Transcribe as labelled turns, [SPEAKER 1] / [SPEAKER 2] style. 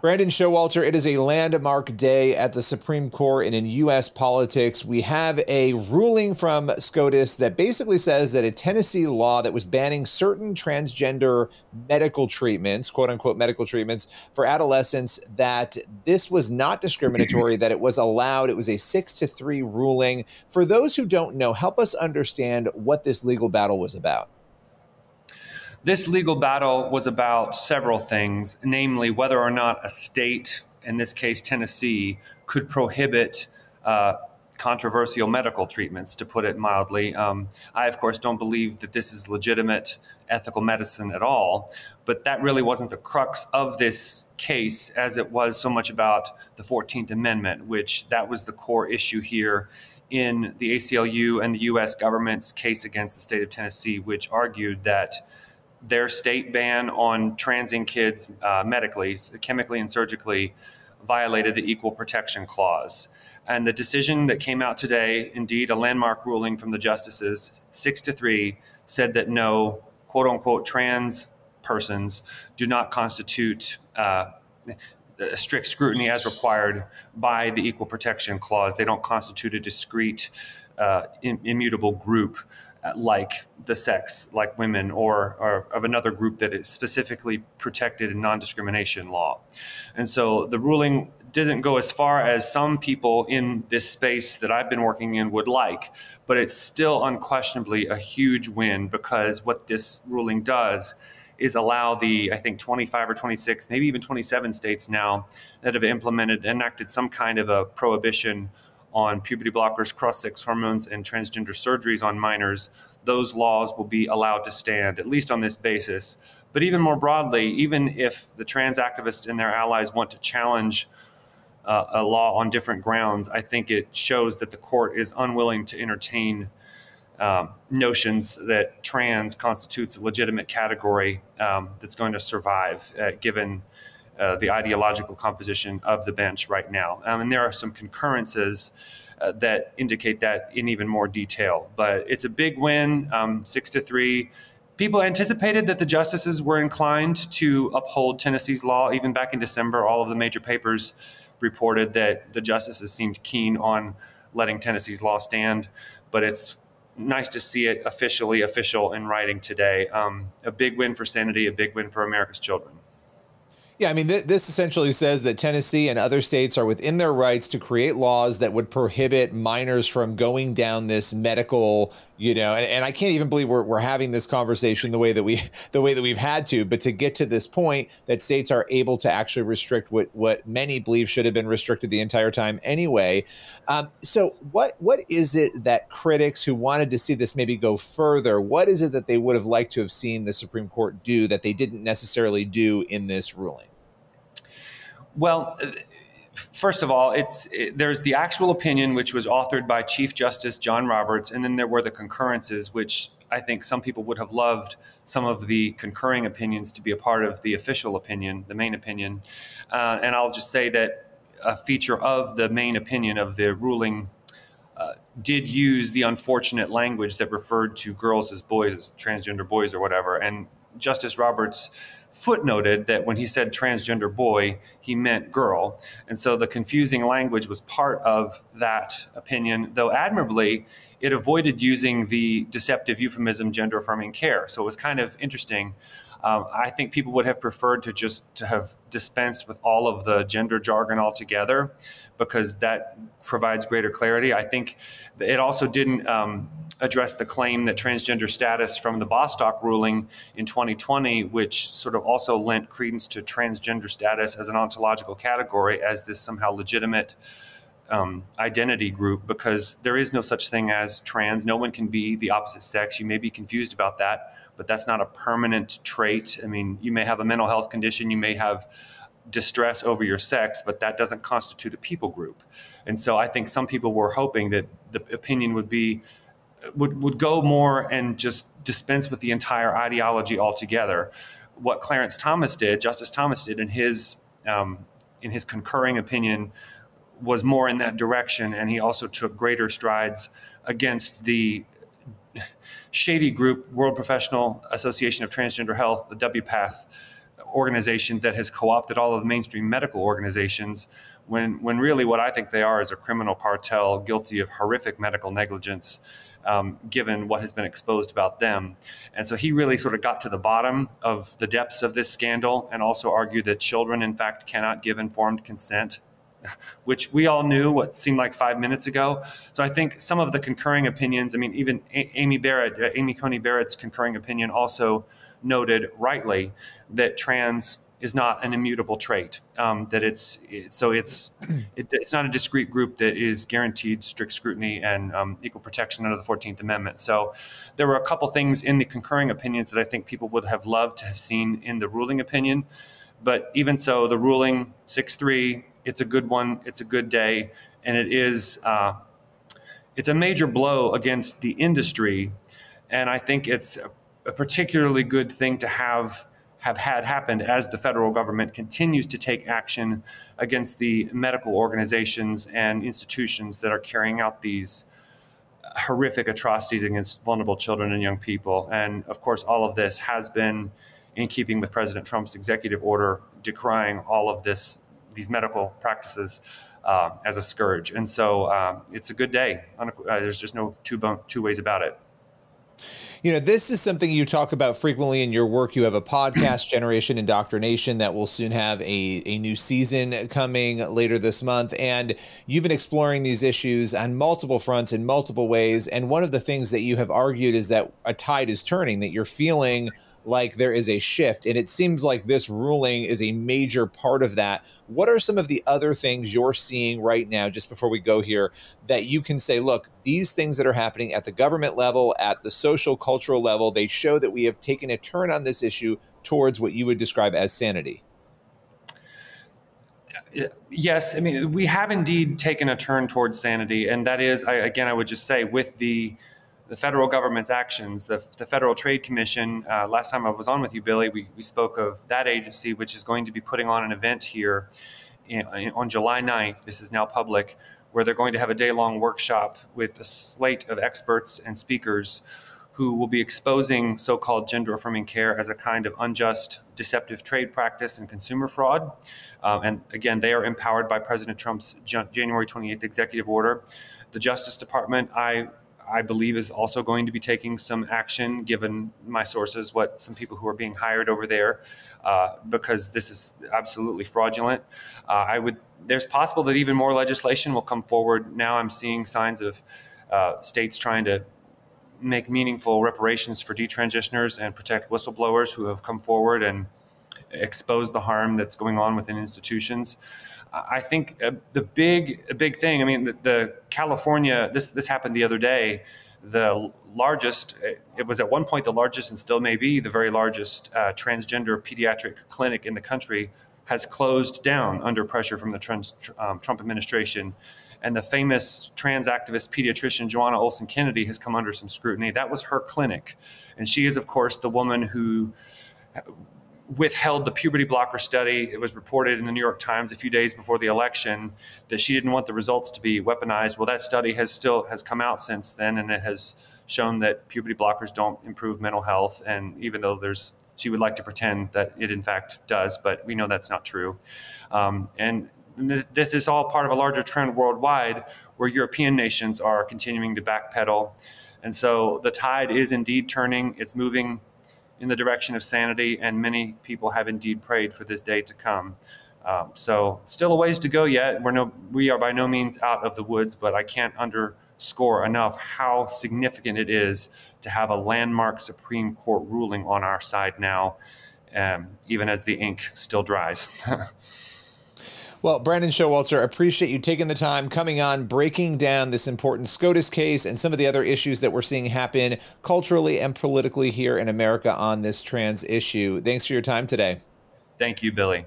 [SPEAKER 1] Brandon Showalter, it is a landmark day at the Supreme Court and in U.S. politics. We have a ruling from SCOTUS that basically says that a Tennessee law that was banning certain transgender medical treatments, quote unquote medical treatments for adolescents, that this was not discriminatory, that it was allowed. It was a 6-3 ruling. For those who don't know, help us understand what this legal battle was about.
[SPEAKER 2] This legal battle was about several things, namely whether or not a state, in this case Tennessee, could prohibit controversial medical treatments, to put it mildly. I, of course, don't believe that this is legitimate ethical medicine at all, but that really wasn't the crux of this case, as it was so much about the 14th Amendment, which that was the core issue here in the ACLU and the U.S. government's case against the state of Tennessee, which argued that their state ban on transing kids medically, chemically and surgically, violated the Equal Protection Clause. And the decision that came out today, indeed a landmark ruling from the justices, 6-3, said that no, quote unquote, trans persons do not constitute strict scrutiny as required by the Equal Protection Clause. They don't constitute a discrete, immutable group like the sex, like women, or of another group that is specifically protected in non-discrimination law. And so the ruling didn't go as far as some people in this space that I've been working in would like, but it's still unquestionably a huge win, because what this ruling does is allow the, I think, 25 or 26, maybe even 27 states now that have enacted some kind of a prohibition on puberty blockers, cross-sex hormones, and transgender surgeries on minors. Those laws will be allowed to stand, at least on this basis. But even more broadly, even if the trans activists and their allies want to challenge a law on different grounds, I think it shows that the court is unwilling to entertain notions that trans constitutes a legitimate category that's going to survive, given the ideological composition of the bench right now. And there are some concurrences that indicate that in even more detail. But it's a big win, 6-3. People anticipated that the justices were inclined to uphold Tennessee's law. Even back in December, all of the major papers reported that the justices seemed keen on letting Tennessee's law stand. But it's nice to see it official in writing today. A big win for sanity, a big win for America's children.
[SPEAKER 1] Yeah, I mean, this essentially says that Tennessee and other states are within their rights to create laws that would prohibit minors from going down this medical, and I can't even believe we're having this conversation the way that we've had to, but to get to this point that states are able to actually restrict what many believe should have been restricted the entire time anyway. So what is it that critics who wanted to see this maybe go further, what is it that they would have liked to have seen the Supreme Court do that they didn't necessarily do in this ruling?
[SPEAKER 2] Well, first of all, there's the actual opinion, which was authored by Chief Justice John Roberts, and then there were the concurrences, which I think some people would have loved some of the concurring opinions to be a part of the official opinion, the main opinion. And I'll just say that a feature of the main opinion of the ruling did use the unfortunate language that referred to girls as boys, as transgender boys or whatever. And Justice Roberts footnoted that when he said transgender boy, he meant girl. And so the confusing language was part of that opinion, though admirably, it avoided using the deceptive euphemism gender affirming care. So it was kind of interesting. I think people would have preferred to have dispensed with all of the gender jargon altogether, because that provides greater clarity. I think it also didn't address the claim that transgender status from the Bostock ruling in 2020, which sort of also lent credence to transgender status as an ontological category, as this somehow legitimate identity group, because there is no such thing as trans. No one can be the opposite sex. You may be confused about that, but that's not a permanent trait. I mean, you may have a mental health condition, you may have distress over your sex, but that doesn't constitute a people group. And so I think some people were hoping that the opinion would go more and just dispense with the entire ideology altogether. What Clarence Thomas did, Justice Thomas did in his concurring opinion, was more in that direction, and he also took greater strides against the shady group, World Professional Association of Transgender Health, the WPATH organization that has co-opted all of the mainstream medical organizations, when really what I think they are is a criminal cartel guilty of horrific medical negligence, given what has been exposed about them. And so he really sort of got to the bottom of the depths of this scandal, and also argued that children, in fact, cannot give informed consent, which we all knew what seemed like 5 minutes ago. So I think some of the concurring opinions, I mean, even Amy Coney Barrett's concurring opinion also noted rightly that trans is not an immutable trait, that it's not a discrete group that is guaranteed strict scrutiny and equal protection under the 14th Amendment. So there were a couple things in the concurring opinions that I think people would have loved to have seen in the ruling opinion. But even so, the ruling 6-3, it's a good one, it's a good day, and it's a major blow against the industry. And I think it's a particularly good thing to have had happened as the federal government continues to take action against the medical organizations and institutions that are carrying out these horrific atrocities against vulnerable children and young people. And of course, all of this has been in keeping with President Trump's executive order decrying all of these medical practices as a scourge. And so it's a good day. There's just no two ways about it.
[SPEAKER 1] You know, this is something you talk about frequently in your work. You have a podcast, Generation Indoctrination, that will soon have a new season coming later this month. And you've been exploring these issues on multiple fronts in multiple ways. And one of the things that you have argued is that a tide is turning, that you're feeling like there is a shift. And it seems like this ruling is a major part of that. What are some of the other things you're seeing right now, just before we go here, that you can say, look, these things that are happening at the government level, at the social, cultural level, they show that we have taken a turn on this issue towards what you would describe as sanity?
[SPEAKER 2] Yes, I mean, we have indeed taken a turn towards sanity. And that is, I would just say, with the federal government's actions, the Federal Trade Commission, last time I was on with you, Billy, we spoke of that agency, which is going to be putting on an event here on July 9th. This is now public, where they're going to have a day-long workshop with a slate of experts and speakers who will be exposing so-called gender-affirming care as a kind of unjust, deceptive trade practice and consumer fraud. And again, they are empowered by President Trump's January 28th executive order. The Justice Department, I believe, is also going to be taking some action, given my sources, what some people who are being hired over there, because this is absolutely fraudulent. There's possible that even more legislation will come forward. Now I'm seeing signs of states trying to make meaningful reparations for detransitioners and protect whistleblowers who have come forward and expose the harm that's going on within institutions. I think the big thing, I mean, the California, this happened the other day, the largest, it was at one point the largest and still may be the very largest transgender pediatric clinic in the country, has closed down under pressure from the Trump administration. And the famous trans activist pediatrician Joanna Olson Kennedy has come under some scrutiny. That was her clinic. And she is, of course, the woman who withheld the puberty blocker study. It was reported in the New York Times a few days before the election that she didn't want the results to be weaponized. Well, that study has come out since then, and it has shown that puberty blockers don't improve mental health. And even though she would like to pretend that it in fact does, but we know that's not true. And this is all part of a larger trend worldwide where European nations are continuing to backpedal. And so the tide is indeed turning. It's moving in the direction of sanity, and many people have indeed prayed for this day to come. So still a ways to go yet. We are by no means out of the woods, but I can't underscore enough how significant it is to have a landmark Supreme Court ruling on our side now, even as the ink still dries.
[SPEAKER 1] Well, Brandon Showalter, appreciate you taking the time, coming on, breaking down this important SCOTUS case and some of the other issues that we're seeing happen culturally and politically here in America on this trans issue. Thanks for your time today.
[SPEAKER 2] Thank you, Billy.